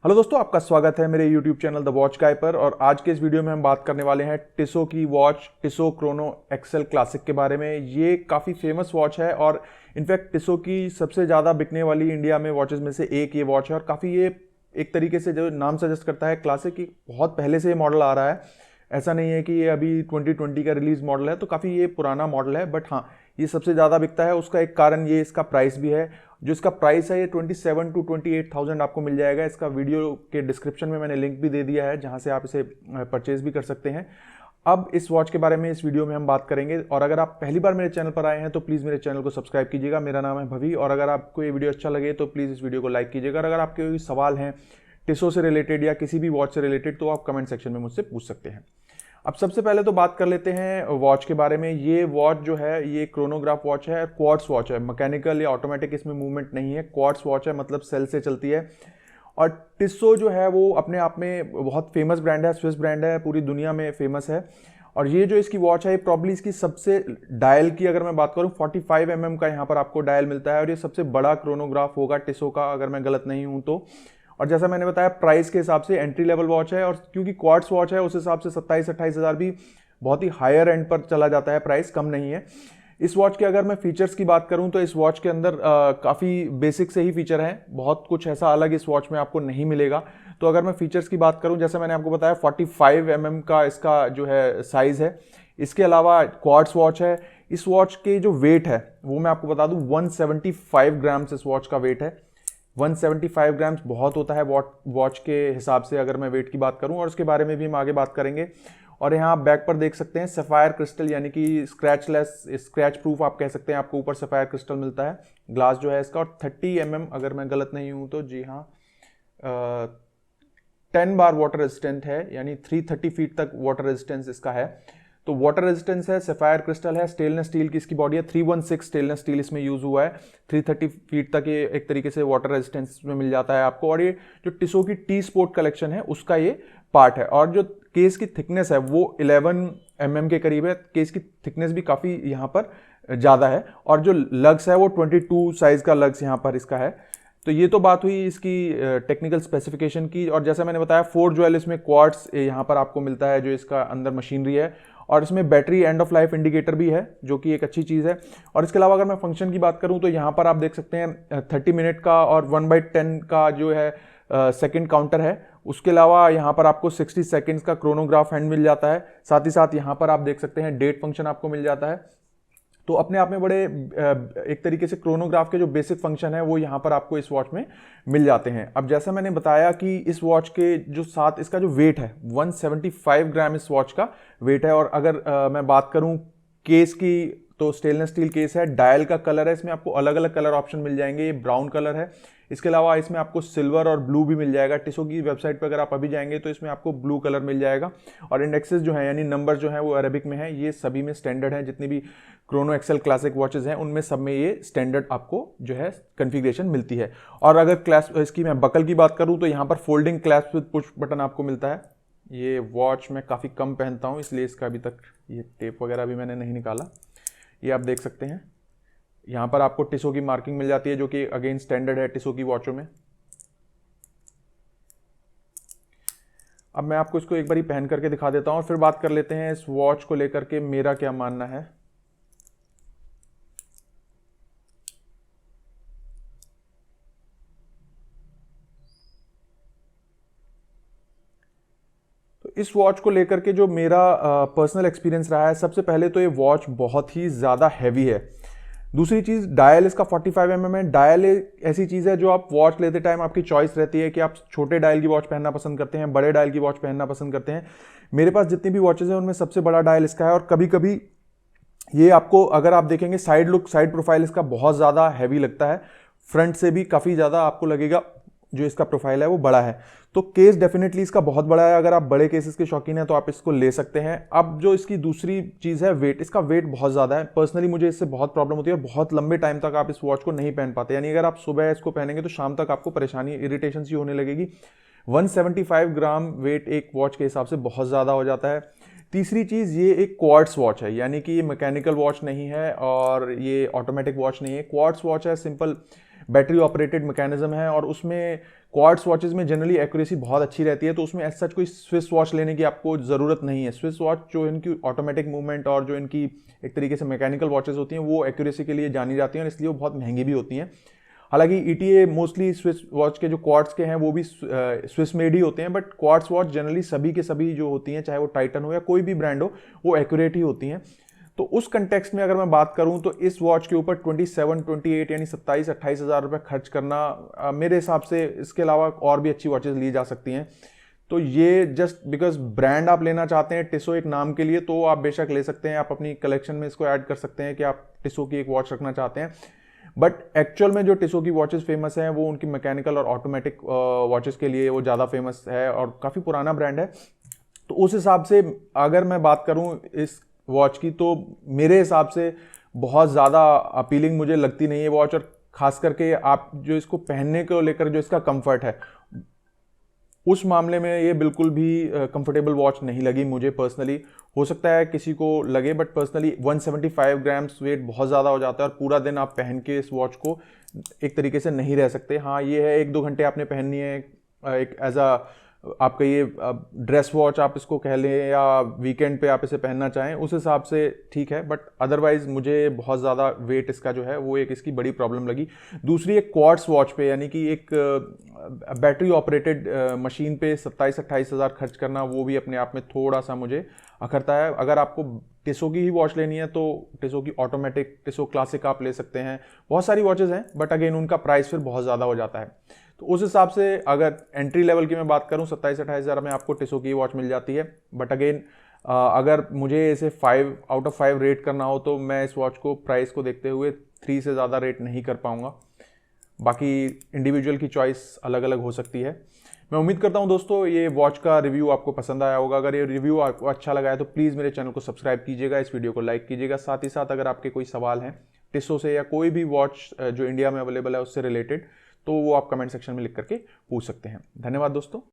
Hello दोस्तों, आपका स्वागत है मेरे YouTube चैनल द वॉच गाय पर। और आज के इस वीडियो में हम बात करने वाले हैं टिसो की वॉच टिसो क्रोनो एक्सेल क्लासिक के बारे में। ये काफ़ी फेमस वॉच है और इनफैक्ट टिसो की सबसे ज़्यादा बिकने वाली इंडिया में वॉचेस में से एक ये वॉच है। और काफ़ी ये एक तरीके से जो नाम सजेस्ट करता है क्लासिक की, बहुत पहले से ये मॉडल आ रहा है। ऐसा नहीं है कि ये अभी 2020 का रिलीज मॉडल है, तो काफ़ी ये पुराना मॉडल है। बट हाँ, ये सबसे ज़्यादा बिकता है। उसका एक कारण ये इसका प्राइस भी है। जो इसका प्राइस है ये 27 to 28,000 आपको मिल जाएगा। इसका वीडियो के डिस्क्रिप्शन में मैंने लिंक भी दे दिया है, जहां से आप इसे परचेज भी कर सकते हैं। अब इस वॉच के बारे में इस वीडियो में हम बात करेंगे। और अगर आप पहली बार मेरे चैनल पर आए हैं तो प्लीज़ मेरे चैनल को सब्सक्राइब कीजिएगा। मेरा नाम है भवी। और अगर आपको ये वीडियो अच्छा लगे तो प्लीज़ इस वीडियो को लाइक कीजिएगा। और अगर आपके कोई सवाल हैं टिसो से रिलेटेड या किसी भी वॉच से रिलेटेड, तो आप कमेंट सेक्शन में मुझसे पूछ सकते हैं। अब सबसे पहले तो बात कर लेते हैं वॉच के बारे में। ये वॉच जो है ये क्रोनोग्राफ वॉच है, क्वार्ट्स वॉच है। मैकेनिकल या ऑटोमेटिक इसमें मूवमेंट नहीं है। क्वार्ट्स वॉच है, मतलब सेल से चलती है। और टिसो जो है वो अपने आप में बहुत फेमस ब्रांड है, स्विस ब्रांड है, पूरी दुनिया में फेमस है। और ये जो इसकी वॉच है, ये प्रॉब्ली इसकी सबसे डायल की अगर मैं बात करूं 45 mm का यहाँ पर आपको डायल मिलता है। और ये सबसे बड़ा क्रोनोग्राफ होगा टिसो का, अगर मैं गलत नहीं हूं तो। और जैसा मैंने बताया, प्राइस के हिसाब से एंट्री लेवल वॉच है। और क्योंकि क्वार्ट्स वॉच है, उस हिसाब से 27-28 हज़ार भी बहुत ही हायर एंड पर चला जाता है, प्राइस कम नहीं है। इस वॉच के अगर मैं फीचर्स की बात करूं तो इस वॉच के अंदर काफ़ी बेसिक से ही फीचर हैं। बहुत कुछ ऐसा अलग इस वॉच में आपको नहीं मिलेगा। तो अगर मैं फीचर्स की बात करूं, जैसे मैंने आपको बताया 45 mm का इसका जो है साइज है। इसके अलावा क्वार्ट्स वॉच है। इस वॉच के जो वेट है वो मैं आपको बता दूं 175 ग्राम्स इस वॉच का वेट है। 175 ग्राम्स बहुत होता है वॉच के हिसाब से, अगर मैं वेट की बात करूं। और उसके बारे में भी हम आगे बात करेंगे। और यहाँ आप बैक पर देख सकते हैं सफायर क्रिस्टल, यानी कि स्क्रैचलेस, स्क्रैच प्रूफ आप कह सकते हैं। आपको ऊपर सफायर क्रिस्टल मिलता है, ग्लास जो है इसका। और 30 mm अगर मैं गलत नहीं हूं तो, जी हाँ, 10 बार वाटर रेजिस्टेंट है, यानी 330 फीट तक वाटर रेजिस्टेंस इसका है। तो वाटर रेजिस्टेंस है, सफायर क्रिस्टल है, स्टेनलेस स्टील की इसकी बॉडी है। 316 स्टेनलेस स्टील इसमें यूज हुआ है। 330 फीट तक ये एक तरीके से वाटर रेजिस्टेंस में मिल जाता है आपको। और ये जो टिसो की टी स्पोर्ट कलेक्शन है उसका ये पार्ट है। और जो केस की थिकनेस है वो 11 mm के करीब है। केस की थिकनेस भी काफ़ी यहाँ पर ज़्यादा है। और जो लग्स है वो 22 साइज का लग्स यहाँ पर इसका है। तो ये तो बात हुई इसकी टेक्निकल स्पेसिफिकेशन की। और जैसा मैंने बताया 4 ज्वेल इसमें क्वार्ट्स यहाँ पर आपको मिलता है, जो इसका अंदर मशीनरी है। और इसमें battery end of life indicator भी है, जो कि एक अच्छी चीज़ है। और इसके अलावा अगर मैं फंक्शन की बात करूं तो यहाँ पर आप देख सकते हैं 30 मिनट का और 1/10 का जो है सेकंड काउंटर है। उसके अलावा यहाँ पर आपको 60 सेकंड्स का क्रोनोग्राफ हैंड मिल जाता है। साथ ही साथ यहाँ पर आप देख सकते हैं डेट फंक्शन आपको मिल जाता है। तो अपने आप में बड़े एक तरीके से क्रोनोग्राफ के जो बेसिक फंक्शन है वो यहाँ पर आपको इस वॉच में मिल जाते हैं। अब जैसा मैंने बताया कि इस वॉच के जो साथ इसका जो वेट है 175 ग्राम इस वॉच का वेट है। और अगर मैं बात करूँ केस की, तो स्टेनलेस स्टील केस है। डायल का कलर है, इसमें आपको अलग अलग कलर ऑप्शन मिल जाएंगे। ये ब्राउन कलर है। इसके अलावा इसमें आपको सिल्वर और ब्लू भी मिल जाएगा। टिसो की वेबसाइट पर अगर आप अभी जाएंगे तो इसमें आपको ब्लू कलर मिल जाएगा। और इंडेक्सेस जो है, यानी नंबर जो है वो अरेबिक में है। ये सभी में स्टैंडर्ड है। जितनी भी क्रोनो एक्सेल क्लासिक वॉचेस हैं उनमें सब में ये स्टैंडर्ड आपको जो है कन्फिग्रेशन मिलती है। और अगर क्लास इसकी मैं बकल की बात करूँ तो यहाँ पर folding clasp with push button आपको मिलता है। ये वॉच मैं काफ़ी कम पहनता हूँ, इसलिए इसका अभी तक ये टेप वगैरह भी मैंने नहीं निकाला। ये आप देख सकते हैं, यहाँ पर आपको टिसो की मार्किंग मिल जाती है, जो कि अगेन स्टैंडर्ड है टिसो की वॉचों में। अब मैं आपको इसको एक बार ही पहन करके दिखा देता हूँ और फिर बात कर लेते हैं इस वॉच को लेकर के मेरा क्या मानना है। तो इस वॉच को लेकर के जो मेरा पर्सनल एक्सपीरियंस रहा है, सबसे पहले तो ये वॉच बहुत ही ज़्यादा हैवी है। दूसरी चीज़, डायल इसका 45 mm है। डायल ऐसी चीज़ है जो आप वॉच लेते टाइम आपकी चॉइस रहती है कि आप छोटे डायल की वॉच पहनना पसंद करते हैं, बड़े डायल की वॉच पहनना पसंद करते हैं। मेरे पास जितनी भी वॉचेस हैं उनमें सबसे बड़ा डायल इसका है। और कभी कभी ये आपको, अगर आप देखेंगे साइड लुक, साइड प्रोफाइल इसका बहुत ज़्यादा हैवी लगता है। फ्रंट से भी काफ़ी ज़्यादा आपको लगेगा जो इसका प्रोफाइल है वो बड़ा है। तो केस डेफिनेटली इसका बहुत बड़ा है। अगर आप बड़े केसेस के शौकीन हैं तो आप इसको ले सकते हैं। अब जो इसकी दूसरी चीज़ है वेट, इसका वेट बहुत ज़्यादा है। पर्सनली मुझे इससे बहुत प्रॉब्लम होती है और बहुत लंबे टाइम तक आप इस वॉच को नहीं पहन पाते। यानी अगर आप सुबह इसको पहनेंगे तो शाम तक आपको परेशानी, इरिटेशन सी होने लगेगी। 175 ग्राम वेट एक वॉच के हिसाब से बहुत ज़्यादा हो जाता है। तीसरी चीज़, ये एक क्वार्ट्स वॉच है, यानी कि ये मैकेनिकल वॉच नहीं है और ये ऑटोमेटिक वॉच नहीं है। क्वार्ट्स वॉच है, सिंपल बैटरी ऑपरेटेड मैकेनिज्म है। और उसमें क्वार्ट्स वॉचेस में जनरली एक्यूरेसी बहुत अच्छी रहती है, तो उसमें एज सच कोई स्विस वॉच लेने की आपको ज़रूरत नहीं है। स्विस वॉच जो इनकी ऑटोमेटिक मूवमेंट और जो इनकी एक तरीके से मैकेनिकल वॉचेस होती हैं वो एक्यूरेसी के लिए जानी जाती हैं और इसलिए वो बहुत महंगी भी होती हैं। हालांकि ETA मोस्टली स्विस वॉच के जो क्वार्ट्स के हैं वो भी स्विस मेड ही होते हैं, बट क्वार्ट्स वॉच जनरली सभी के सभी जो होती हैं, चाहे वो टाइटन हो या कोई भी ब्रांड हो, वो एक्यूरेट ही होती हैं। तो उस कंटेक्स्ट में अगर मैं बात करूं तो इस वॉच के ऊपर 27, 28 यानी 27-28 हज़ार रुपये खर्च करना मेरे हिसाब से, इसके अलावा और भी अच्छी वॉचेस ली जा सकती हैं। तो ये जस्ट बिकॉज ब्रांड आप लेना चाहते हैं टिसो एक नाम के लिए, तो आप बेशक ले सकते हैं, आप अपनी कलेक्शन में इसको ऐड कर सकते हैं कि आप टिसो की एक वॉच रखना चाहते हैं। बट एक्चुअल में जो टिसो की वॉचेस फेमस हैं वो उनकी मैकेनिकल और ऑटोमेटिक वॉचेस के लिए वो ज़्यादा फेमस है और काफ़ी पुराना ब्रांड है। तो उस हिसाब से अगर मैं बात करूं इस वॉच की, तो मेरे हिसाब से बहुत ज़्यादा अपीलिंग मुझे लगती नहीं है वॉच, और ख़ास करके आप जो इसको पहनने को लेकर जो इसका कंफर्ट है उस मामले में ये बिल्कुल भी कंफर्टेबल वॉच नहीं लगी मुझे पर्सनली। हो सकता है किसी को लगे, बट पर्सनली 175 ग्राम्स वेट बहुत ज़्यादा हो जाता है और पूरा दिन आप पहन के इस वॉच को एक तरीके से नहीं रह सकते। हाँ ये है 1-2 घंटे आपने पहननी है, एक एज अ आपका ये ड्रेस वॉच आप इसको कह लें या वीकेंड पे आप इसे पहनना चाहें उस हिसाब से ठीक है, बट अदरवाइज मुझे बहुत ज़्यादा वेट इसका जो है वो एक इसकी बड़ी प्रॉब्लम लगी। दूसरी एक क्वार्ट्स वॉच पे, यानी कि एक बैटरी ऑपरेटेड मशीन पे 27-28 हज़ार खर्च करना, वो भी अपने आप में थोड़ा सा मुझे अखरता है। अगर आपको टिसो की ही वॉच लेनी है तो टिसो की ऑटोमेटिक, टिसो क्लासिक आप ले सकते हैं, बहुत सारी वॉचेस हैं, बट अगेन उनका प्राइस फिर बहुत ज़्यादा हो जाता है। तो उस हिसाब से अगर एंट्री लेवल की मैं बात करूं 27-28 हज़ार में आपको टिसो की वॉच मिल जाती है। बट अगेन अगर मुझे इसे 5 आउट ऑफ 5 रेट करना हो तो मैं इस वॉच को प्राइस को देखते हुए 3 से ज़्यादा रेट नहीं कर पाऊंगा। बाकी इंडिविजुअल की चॉइस अलग अलग हो सकती है। मैं उम्मीद करता हूं दोस्तों ये वॉच का रिव्यू आपको पसंद आया होगा। अगर ये रिव्यू आपको अच्छा लगा है तो प्लीज़ मेरे चैनल को सब्सक्राइब कीजिएगा, इस वीडियो को लाइक कीजिएगा। साथ ही साथ अगर आपके कोई सवाल हैं टिसो से या कोई भी वॉच जो इंडिया में अवेलेबल है उससे रिलेटेड, तो वो आप कमेंट सेक्शन में लिख करके पूछ सकते हैं। धन्यवाद दोस्तों।